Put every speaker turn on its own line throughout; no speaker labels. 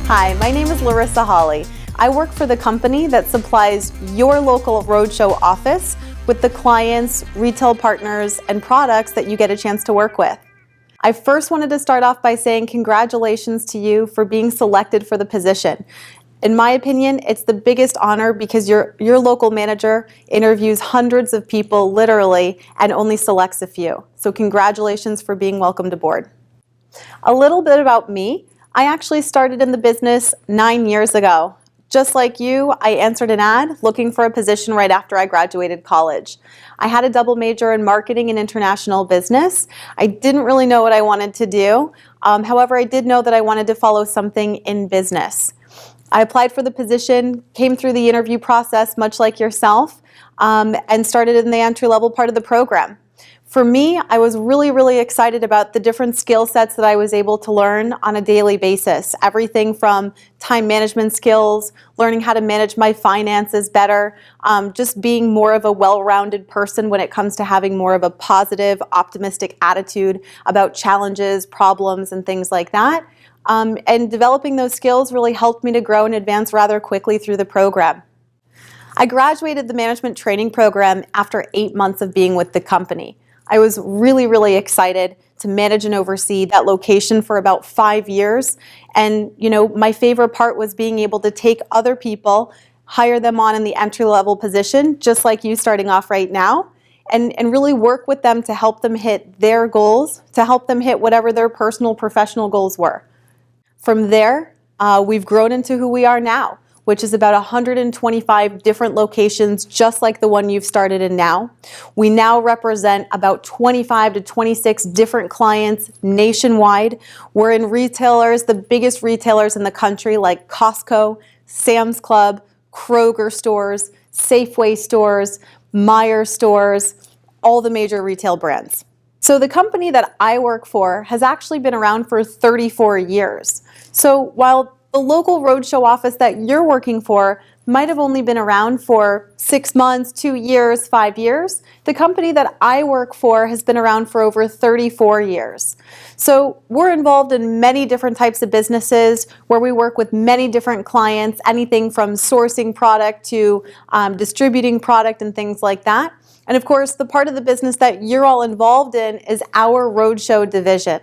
Hi, my name is Larissa Holly. I work for the company that supplies your local roadshow office with the clients, retail partners, and products that you get a chance to work with. I first wanted to start off by saying congratulations to you for being selected for the position. In my opinion, it's the biggest honor because your local manager interviews hundreds of people literally and only selects a few. So congratulations for being welcomed aboard. A little bit about me. I actually started in the business 9 years ago. Just like you, I answered an ad looking for a position right after I graduated college. I had a double major in marketing and international business. I didn't really know what I wanted to do. However, I did know that I wanted to follow something in business. I applied for the position, came through the interview process much like yourself, and started in the entry-level part of the program. For me, I was really excited about the different skill sets that I was able to learn on a daily basis. Everything from time management skills, learning how to manage my finances better, just being more of a well-rounded person when it comes to having more of a positive, optimistic attitude about challenges, problems, and things like that. And developing those skills really helped me to grow and advance rather quickly through the program. I graduated the management training program after 8 months of being with the company. I was really excited to manage and oversee that location for about 5 years. And my favorite part was being able to take other people, hire them on in the entry-level position, just like you starting off right now, and really work with them to help them hit their goals, to help them hit whatever their personal, professional goals were. From there, we've grown into who we are now, which is about 125 different locations, just like the one you've started in now. We now represent about 25 to 26 different clients nationwide. We're in retailers, the biggest retailers in the country, like Costco, Sam's Club, Kroger stores, Safeway stores, Meijer stores, all the major retail brands. So the company that I work for has actually been around for 34 years. So while the local roadshow office that you're working for might have only been around for 6 months, 2 years, 5 years, the company that I work for has been around for over 34 years. So we're involved in many different types of businesses where we work with many different clients, anything from sourcing product to distributing product and things like that. And of course, the part of the business that you're all involved in is our roadshow division.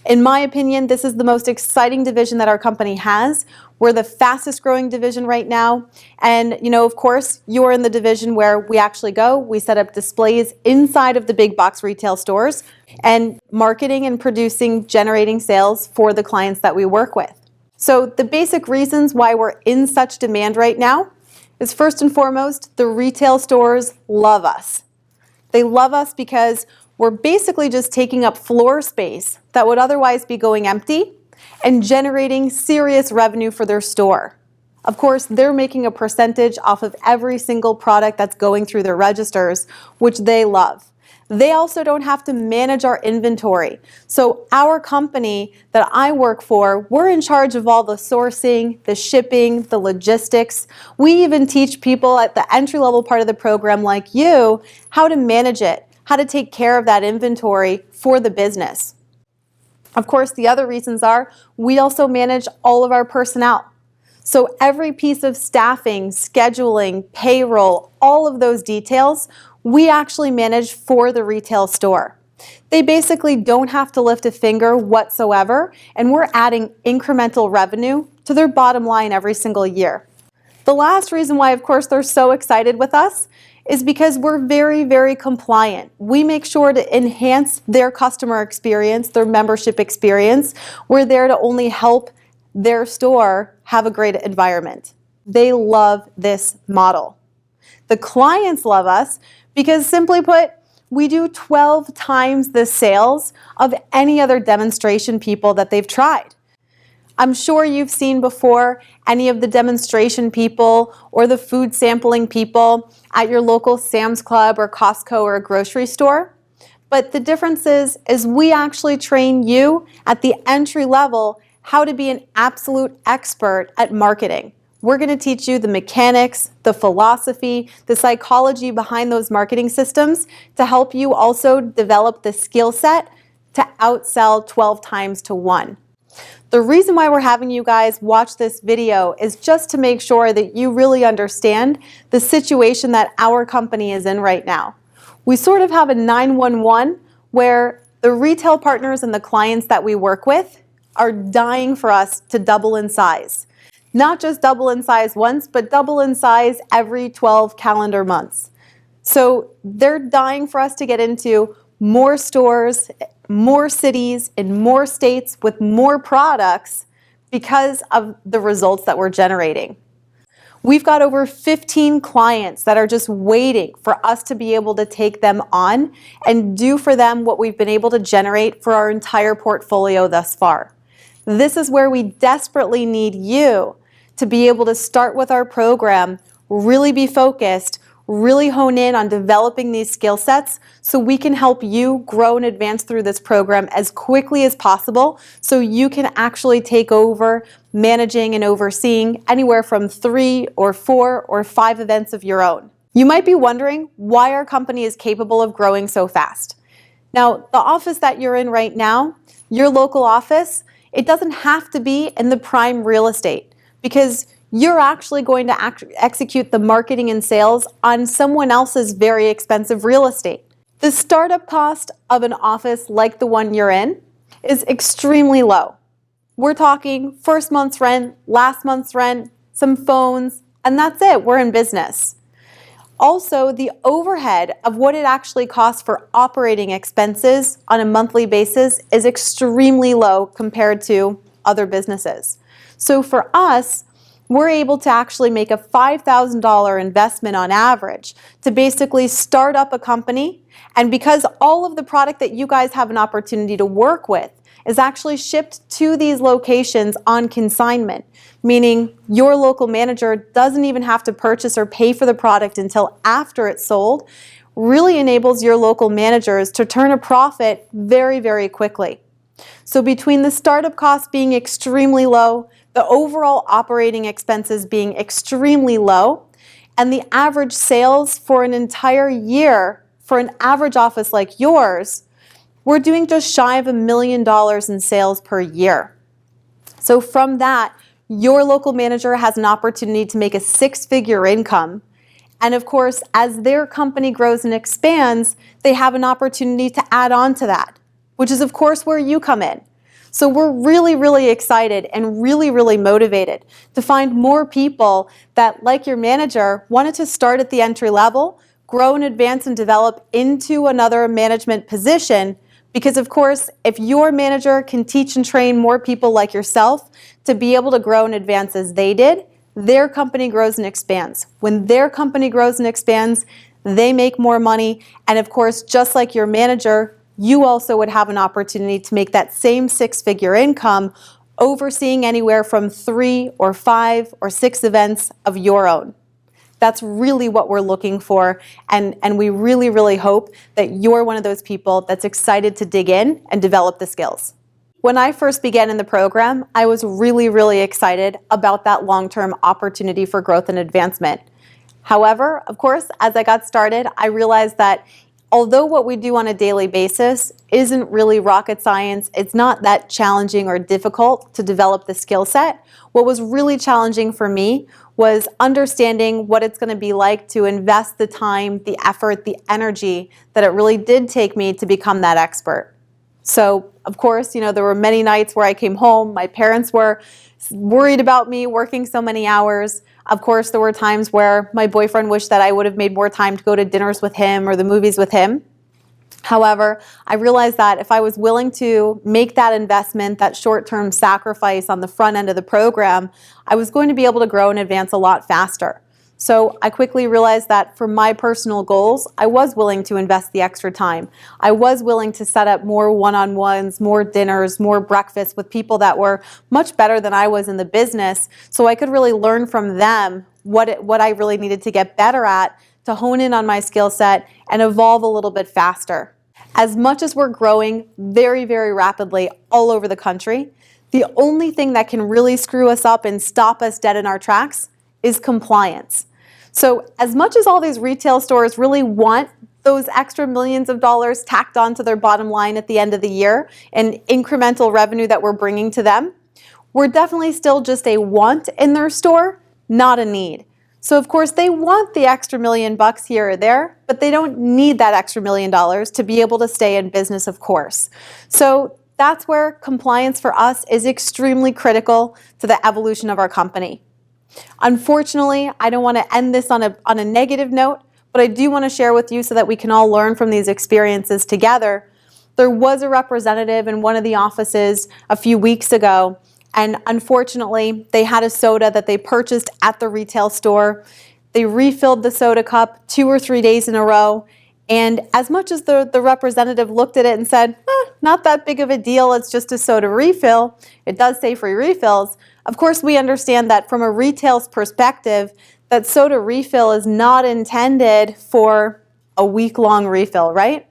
In my opinion, this is the most exciting division that our company has. We're the fastest growing division right now. And of course, you're in the division where we actually go. We set up displays inside of the big box retail stores and marketing and producing, generating sales for the clients that we work with. So the basic reasons why we're in such demand right now is first and foremost, the retail stores love us. They love us because we're basically just taking up floor space that would otherwise be going empty and generating serious revenue for their store. Of course, they're making a percentage off of every single product that's going through their registers, which they love. They also don't have to manage our inventory. So our company that I work for, we're in charge of all the sourcing, the shipping, the logistics. We even teach people at the entry-level part of the program like you how to manage it, how to take care of that inventory for the business. Of course, the other reasons are we also manage all of our personnel. So every piece of staffing, scheduling, payroll, all of those details, we actually manage for the retail store. They basically don't have to lift a finger whatsoever, and we're adding incremental revenue to their bottom line every single year. The last reason why, of course, they're so excited with us is because we're very compliant. We make sure to enhance their customer experience, their membership experience. We're there to only help their store have a great environment. They love this model. The clients love us because, simply put, we do 12 times the sales of any other demonstration people that they've tried. I'm sure you've seen before any of the demonstration people or the food sampling people at your local Sam's Club or Costco or a grocery store. But the difference is we actually train you at the entry level how to be an absolute expert at marketing. We're going to teach you the mechanics, the philosophy, the psychology behind those marketing systems to help you also develop the skill set to outsell 12 times to 1. The reason why we're having you guys watch this video is just to make sure that you really understand the situation that our company is in right now. We sort of have a 911 where the retail partners and the clients that we work with are dying for us to double in size. Not just double in size once, but double in size every 12 calendar months. So they're dying for us to get into more stores, more cities, in more states with more products because of the results that we're generating. We've got over 15 clients that are just waiting for us to be able to take them on and do for them what we've been able to generate for our entire portfolio thus far. This is where we desperately need you to be able to start with our program, really be focused, really hone in on developing these skill sets so we can help you grow and advance through this program as quickly as possible so you can actually take over managing and overseeing anywhere from 3 or 4 or 5 events of your own. You might be wondering why our company is capable of growing so fast. Now, the office that you're in right now, your local office, it doesn't have to be in the prime real estate because you're actually going to execute the marketing and sales on someone else's very expensive real estate. The startup cost of an office like the one you're in is extremely low. We're talking first month's rent, last month's rent, some phones, and that's it. We're in business. Also, the overhead of what it actually costs for operating expenses on a monthly basis is extremely low compared to other businesses. So for us, we're able to actually make a $5,000 investment on average to basically start up a company. And because all of the product that you guys have an opportunity to work with is actually shipped to these locations on consignment, meaning your local manager doesn't even have to purchase or pay for the product until after it's sold, really enables your local managers to turn a profit very, very quickly. So between the startup costs being extremely low, the overall operating expenses being extremely low, and the average sales for an entire year for an average office like yours, we're doing just shy of $1 million in sales per year. So from that, your local manager has an opportunity to make a 6-figure income. And of course, as their company grows and expands, they have an opportunity to add on to that, which is of course where you come in. So we're really, really excited and really, really motivated to find more people that, like your manager, wanted to start at the entry level, grow and advance and develop into another management position. Because of course, if your manager can teach and train more people like yourself to be able to grow and advance as they did, their company grows and expands. When their company grows and expands, they make more money. And of course, just like your manager, you also would have an opportunity to make that same 6-figure income overseeing anywhere from 3 or 5 or 6 events of your own. That's really what we're looking for, and we really, really hope that you're one of those people that's excited to dig in and develop the skills. When I first began in the program, I was really, really excited about that long-term opportunity for growth and advancement. However, of course, as I got started, I realized that although what we do on a daily basis isn't really rocket science, it's not that challenging or difficult to develop the skill set, what was really challenging for me was understanding what it's going to be like to invest the time, the effort, the energy that it really did take me to become that expert. So, of course, there were many nights where I came home, my parents were worried about me working so many hours. Of course, there were times where my boyfriend wished that I would have made more time to go to dinners with him or the movies with him. However, I realized that if I was willing to make that investment, that short-term sacrifice on the front end of the program, I was going to be able to grow and advance a lot faster. So I quickly realized that for my personal goals, I was willing to invest the extra time. I was willing to set up more one-on-ones, more dinners, more breakfasts with people that were much better than I was in the business, so I could really learn from them what I really needed to get better at to hone in on my skill set and evolve a little bit faster. As much as we're growing very, very rapidly all over the country, the only thing that can really screw us up and stop us dead in our tracks is compliance. So as much as all these retail stores really want those extra millions of dollars tacked onto their bottom line at the end of the year and incremental revenue that we're bringing to them, we're definitely still just a want in their store, not a need. So of course they want the extra $1 million here or there, but they don't need that extra $1 million to be able to stay in business, of course. So that's where compliance for us is extremely critical to the evolution of our company. Unfortunately, I don't want to end this on a negative note, but I do want to share with you so that we can all learn from these experiences together. There was a representative in one of the offices a few weeks ago, and unfortunately, they had a soda that they purchased at the retail store. They refilled the soda cup 2 or 3 days in a row, and as much as the representative looked at it and said, not that big of a deal, it's just a soda refill, it does say free refills. Of course, we understand that from a retail's perspective, that soda refill is not intended for a week-long refill, right?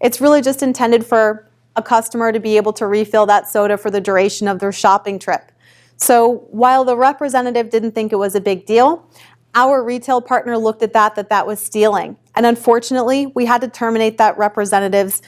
It's really just intended for a customer to be able to refill that soda for the duration of their shopping trip. So while the representative didn't think it was a big deal, our retail partner looked at that was stealing. And unfortunately, we had to terminate that representative's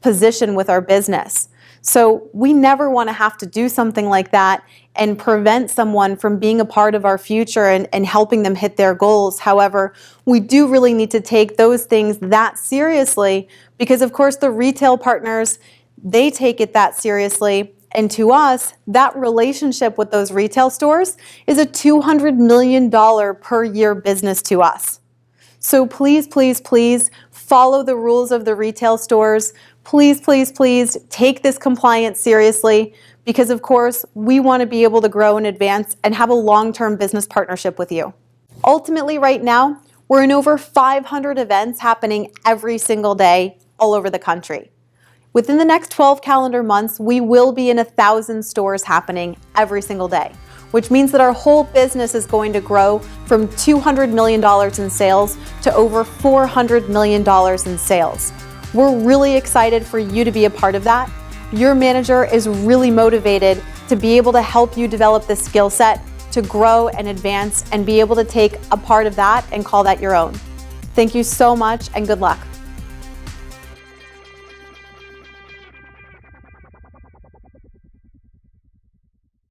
position with our business. So we never want to have to do something like that and prevent someone from being a part of our future and helping them hit their goals. However, we do really need to take those things that seriously because, of course, the retail partners, they take it that seriously. And to us, that relationship with those retail stores is a $200 million per year business to us. So please, please, please follow the rules of the retail stores. Please, please, please take this compliance seriously because, of course, we want to be able to grow and advance and have a long-term business partnership with you. Ultimately, right now, we're in over 500 events happening every single day all over the country. Within the next 12 calendar months, we will be in 1,000 stores happening every single day, which means that our whole business is going to grow from $200 million in sales to over $400 million in sales. We're really excited for you to be a part of that. Your manager is really motivated to be able to help you develop the skill set to grow and advance and be able to take a part of that and call that your own. Thank you so much and good luck.